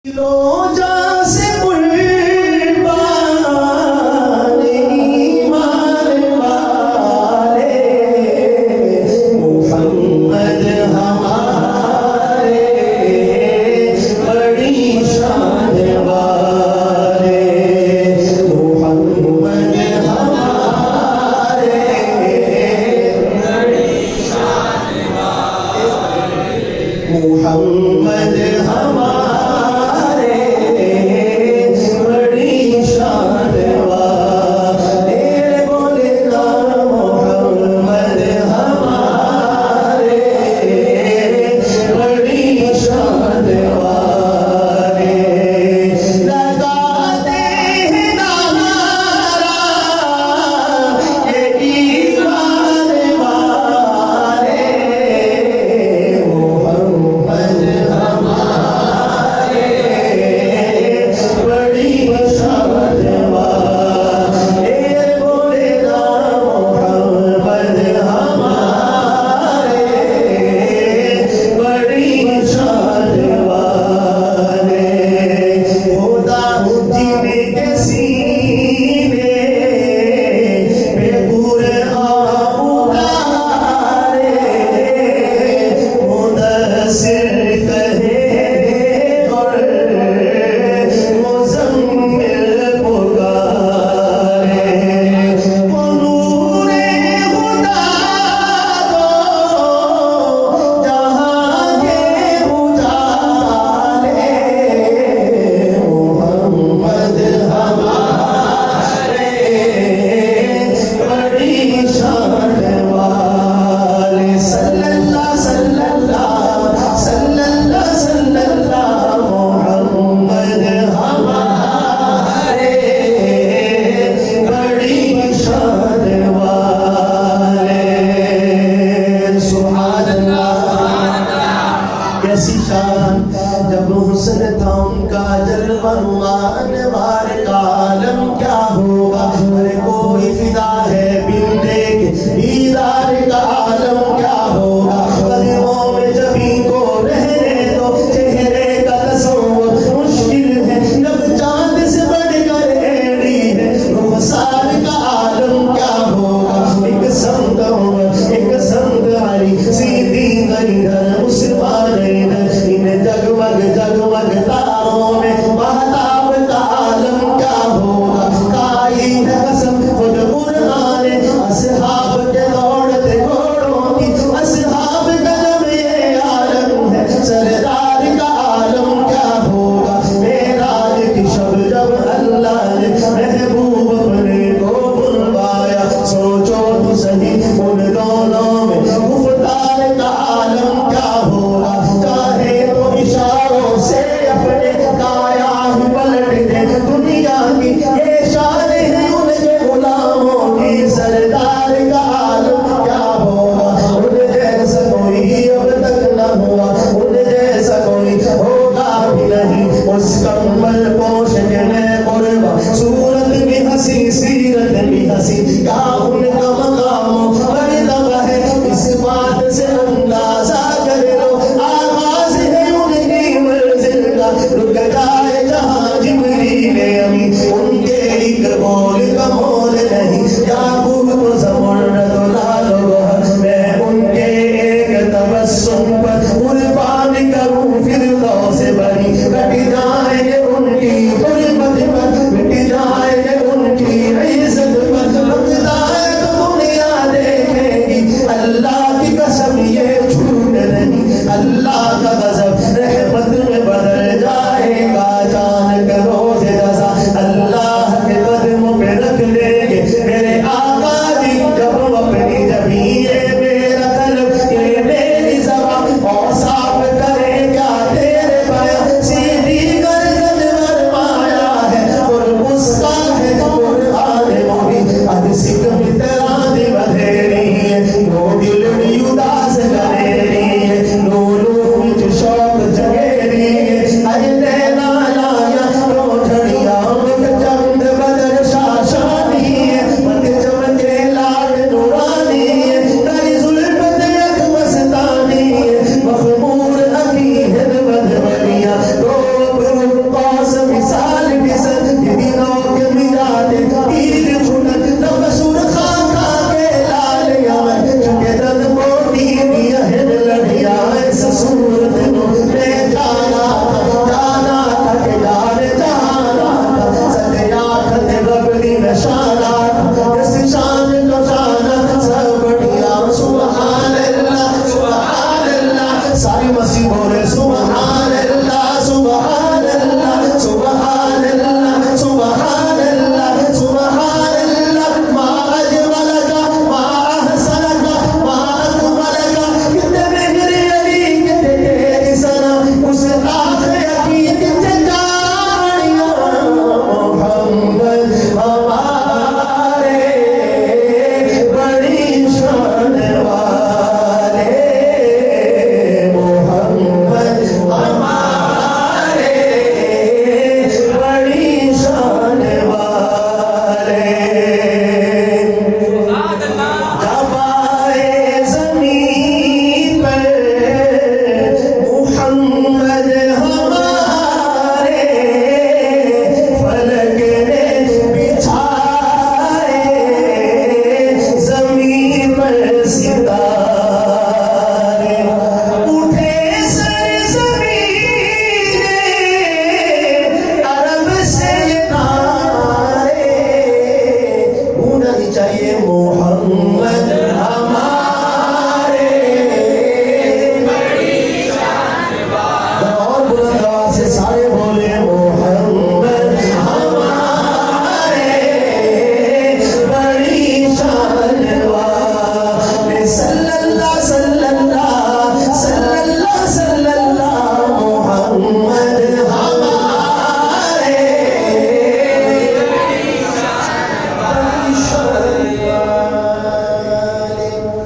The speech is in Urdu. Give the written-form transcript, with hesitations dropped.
روجا سے قربان ایمان والے محمد ہمارے بڑی شان والے محمد ہمارے بڑی شان والے محمد ہمارے جب حسن تھا ان کا جلوہ نما انوار کا عالم کیا ہوگا ہر کوئی فدا ہے بن دیکھ دیدار کا عالم کیا ہوگا قدموں میں جبھی کو رہنے دو چہرے کا تصور مشکل ہے جب چاند سے بڑھ کر ایڑی ہے رخسار کا عالم کیا ہوگا ایک سمت عمر ایک سمت علی سیدھی ادھر عثمان ادھر جگمگ جگمگ تاروں میں مہتاب کا عالم کیا ہوگا کائی ہے قسم خود قرآن اصحاب کے دوڑتے گھوڑوں کی اصحاب کا جب یہ عالم ہے سردار کا عالم کیا ہوگا معراج کی شب جب اللہ نے محبوب اپنے کو بلوایا سوچو تو صحیح ان دونوں میں گفتار کا عالم کیا ہوگا چاہے تو اشاروں سے اپنے کایا ہی پلٹ دے دنیا کی یہ شان ہے ان کے غلاموں کی سردار کا عالم کیا ہوگا ان جیسا کوئی اب تک نہ ہوا ان جیسا کوئی ہوگا بھی نہیں اس کمبل پوش کے میں قربا صورت بھی ہنسی سیرت بھی ہنسی کیا ان کا مقام و مرتبہ ہے اس بات سے اندازہ کر لو آغاز ہے ان کی منزل کا رک جائے جہاں جبریل امین ان کے ایک بول کا مول نہیں یعقوب تو زمرد و لال و گوہر میں ان کے ایک تبسم پر قربان کروں فردوس سے بڑی کٹ جائیں گے ان کی غربت پر مٹ جائیں گے ان کی عزت پر لگتا ہے تو دنیا دیکھے گی اللہ کی قسم یہ جھوٹ نہیں اللہ کا غضب رحمت میں بدل جائے گا میں ہو